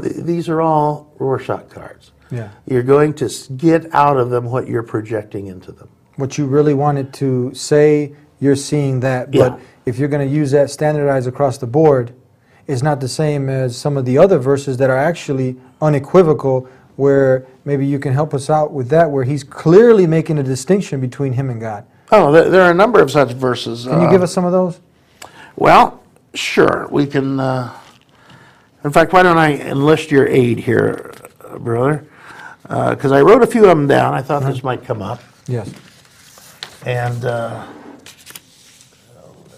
These are all Rorschach cards. Yeah. You're going to get out of them what you're projecting into them. What you really wanted to say, you're seeing that. But Yeah. if you're going to use that standardized across the board, it's not the same as some of the other verses that are actually unequivocal, where maybe you can help us out with that, where he's clearly making a distinction between him and God. Oh, there are a number of such verses. Can you give us some of those? Well, sure. We can. In fact, why don't I enlist your aid here, brother? Because I wrote a few of them down. I thought this might come up. Yes. And let's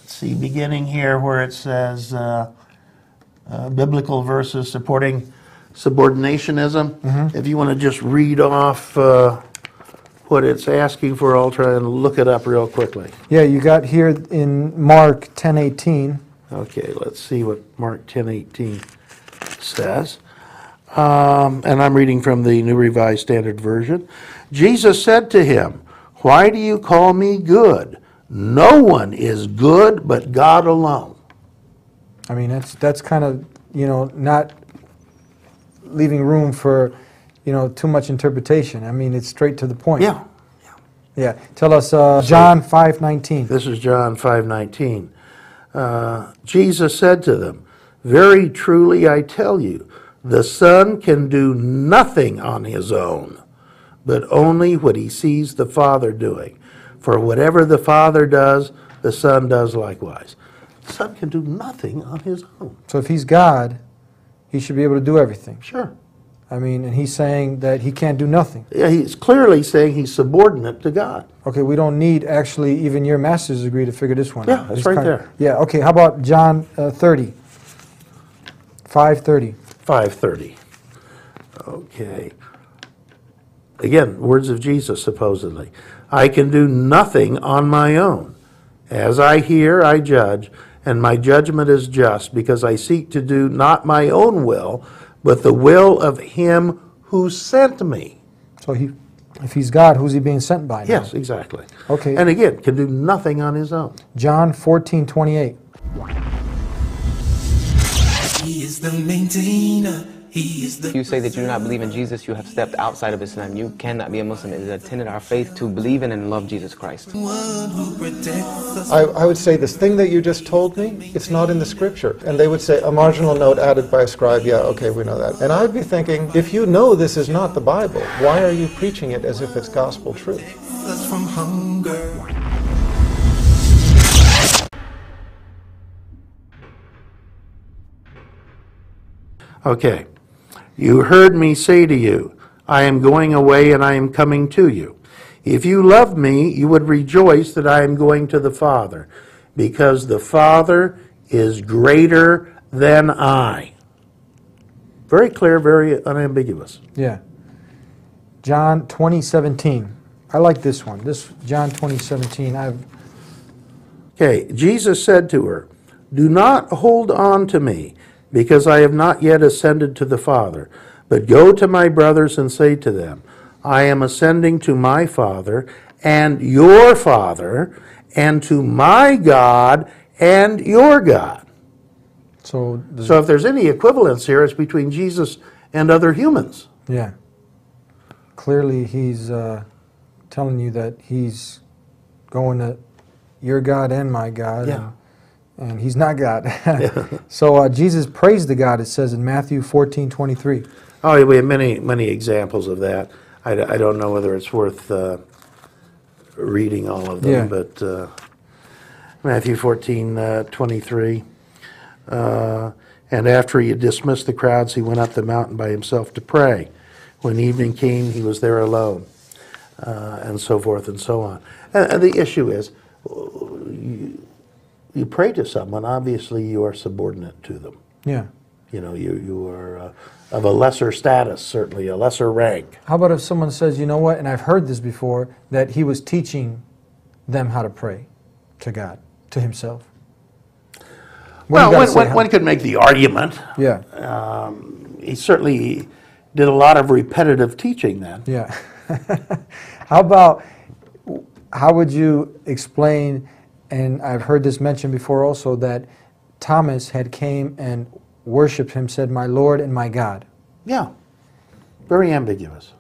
see, beginning here where it says biblical verses supporting subordinationism. If you want to just read off what it's asking for, I'll try and look it up real quickly. Yeah, you got here in Mark 10:18. Okay, let's see what Mark 10:18 says. And I'm reading from the New Revised Standard Version. Jesus said to him, "Why do you call me good? No one is good but God alone." I mean, that's kind of, not leaving room for, too much interpretation. I mean, it's straight to the point. Yeah. Yeah. Tell us John 5:19. This is John 5:19. Jesus said to them, "Very truly I tell you, the Son can do nothing on his own, but only what he sees the Father doing. For whatever the Father does, the Son does likewise." The Son can do nothing on his own. So if he's God, he should be able to do everything. Sure. I mean, and he's saying that he can't do nothing. Yeah, he's clearly saying he's subordinate to God. Okay, we don't need actually even your master's degree to figure this one out. Yeah, that's right there. Yeah, okay, how about John 30? 5:30. 5:30. Okay. Again, words of Jesus, supposedly. "I can do nothing on my own. As I hear, I judge, and my judgment is just, because I seek to do not my own will, but the will of him who sent me." So if he's God, who's he being sent by now? Yes, exactly. Okay. And again, can do nothing on his own. John 14:28. He is the maintainer. He is the. If you say that you do not believe in Jesus, you have stepped outside of Islam. You cannot be a Muslim. It is a tenet of our faith to believe in and love Jesus Christ. one who protects us. I would say this thing that you just told me, it's not in the scripture. And they would say, a marginal note added by a scribe, yeah, okay, we know that. And I would be thinking, if you know this is not the Bible, why are you preaching it as if it's gospel truth? Us from hunger. Okay. "You heard me say to you, I am going away and I am coming to you. If you loved me, you would rejoice that I am going to the Father, because the Father is greater than I." Very clear, very unambiguous. Yeah. John 20:17. I like this one. This John 20:17. Okay, Jesus said to her, "Do not hold on to me, because I have not yet ascended to the Father. But go to my brothers and say to them, I am ascending to my Father and your Father, and to my God and your God." So So if there's any equivalence here, it's between Jesus and other humans. yeah. Clearly he's telling you that he's going to your God and my God. Yeah. And he's not God. So Jesus prays to God, it says in Matthew 14:23. Oh, we have many, many examples of that. I don't know whether it's worth reading all of them, Yeah. but Matthew 14:23. "And after he had dismissed the crowds, he went up the mountain by himself to pray. When evening came, he was there alone," and so forth and so on. And the issue is, you pray to someone, obviously you are subordinate to them. Yeah. You are of a lesser status, certainly, a lesser rank. How about if someone says, you know what, and I've heard this before, that he was teaching them how to pray to God, to himself? Well, one could make the argument. Yeah. He certainly did a lot of repetitive teaching then. Yeah. How would you explain, and I've heard this mentioned before also, that Thomas had came and worshipped him said, "My Lord and my God." Yeah. Very ambiguous.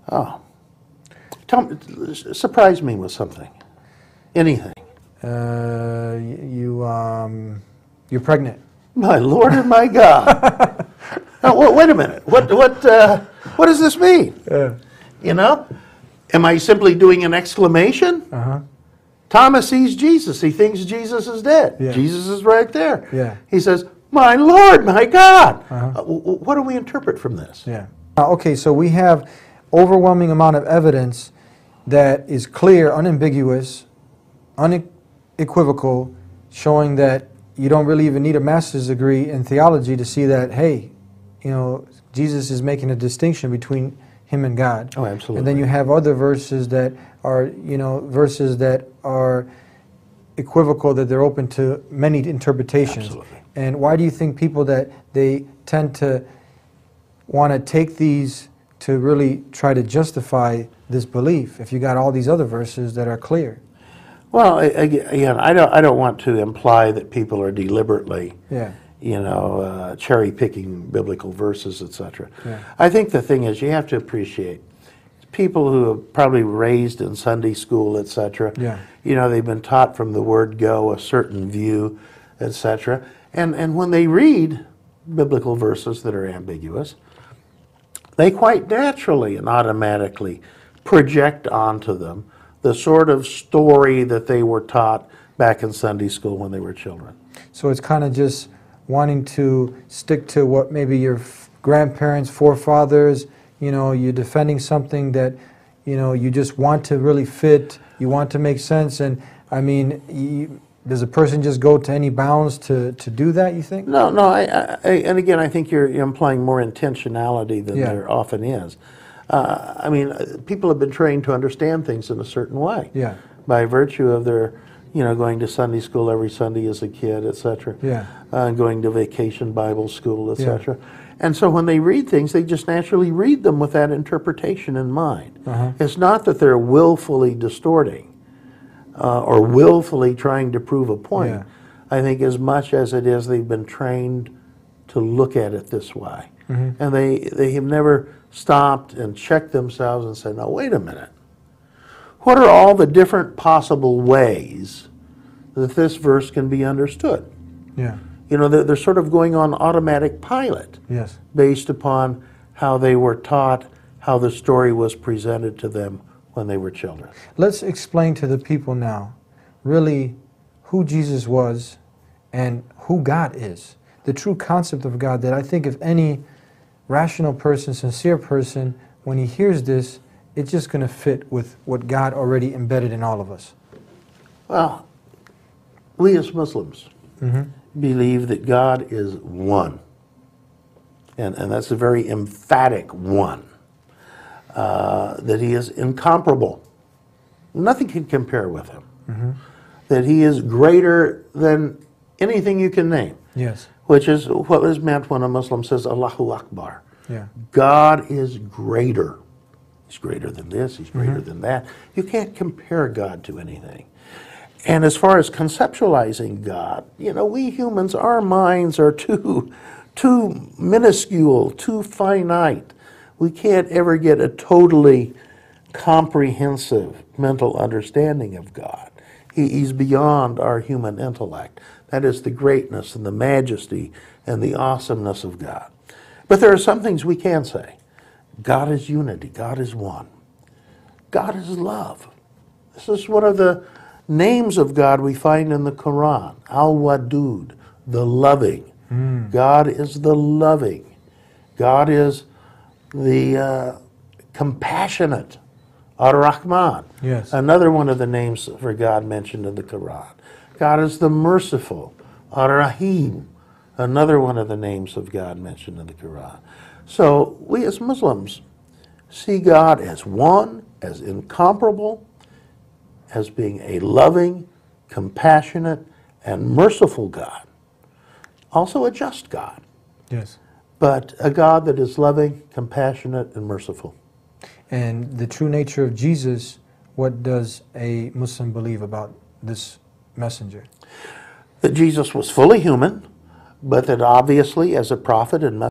Oh. Surprise me with something. Anything. You're pregnant. My Lord and my God. Now, wait a minute. What does this mean? You know? Am I simply doing an exclamation? Thomas sees Jesus. He thinks Jesus is dead. Yeah. Jesus is right there. Yeah. He says, "My Lord, my God." What do we interpret from this? Yeah. Okay, so we have overwhelming amount of evidence that is clear, unambiguous, unequivocal, showing that you don't really even need a master's degree in theology to see that, hey, you know, Jesus is making a distinction between him and God. Oh, absolutely. And then you have other verses that are, you know, verses that are equivocal, that they're open to many interpretations. Absolutely. And why do you think people that they tend to want to take these to really try to justify this belief if you got all these other verses that are clear? Well, again, I don't want to imply that people are deliberately, Yeah. you know, cherry picking biblical verses, etc. Yeah. I think the thing is, you have to appreciate people who are probably raised in Sunday school, etc. Yeah. You know, they've been taught from the word go a certain view, etc. And when they read biblical verses that are ambiguous, they quite naturally and automatically project onto them the sort of story that they were taught back in Sunday school when they were children. So it's kind of just wanting to stick to what maybe your grandparents, forefathers, you know, you're defending something that, you know, you just want to really fit, you want to make sense. And I mean, does a person just go to any bounds to do that, you think? No, and again, I think you're implying more intentionality than Yeah. there often is. I mean, people have been trained to understand things in a certain way. Yeah. By virtue of their, you know, going to Sunday school every Sunday as a kid, etc. Yeah. Going to vacation Bible school, etc. And so when they read things, they just naturally read them with that interpretation in mind. It's not that they're willfully distorting or willfully trying to prove a point. Yeah. I think as much as it is they've been trained to look at it this way. And they have never stopped and checked themselves and said, "No, wait a minute. What are all the different possible ways that this verse can be understood?" Yeah. You know, they're sort of going on automatic pilot Yes. based upon how they were taught, how the story was presented to them when they were children. Let's explain to the people now really who Jesus was and who God is. The true concept of God that I think if any rational person, sincere person, when he hears this, it's just going to fit with what God already embedded in all of us. Well, we as Muslims believe that God is one. And that's a very emphatic one. That he is incomparable. Nothing can compare with him. That he is greater than anything you can name. Yes. Which is what is meant when a Muslim says Allahu Akbar. Yeah. God is greater. He's greater than this, he's greater than that. You can't compare God to anything. And as far as conceptualizing God, you know, we humans, our minds are too minuscule, too finite. We can't ever get a totally comprehensive mental understanding of God. He's beyond our human intellect. That is the greatness and the majesty and the awesomeness of God. But there are some things we can say. God is unity. God is one. God is love. This is one of the names of God we find in the Quran. Al-Wadud, the loving. God is the loving. God is the compassionate. Ar-Rahman. Yes. Another one of the names for God mentioned in the Quran. God is the merciful. Ar-Rahim. Another one of the names of God mentioned in the Quran. So we as Muslims see God as one, as incomparable, as being a loving, compassionate, and merciful God. Also a just God, Yes. but a God that is loving, compassionate, and merciful. And the true nature of Jesus, what does a Muslim believe about this messenger? That Jesus was fully human, but that obviously as a prophet and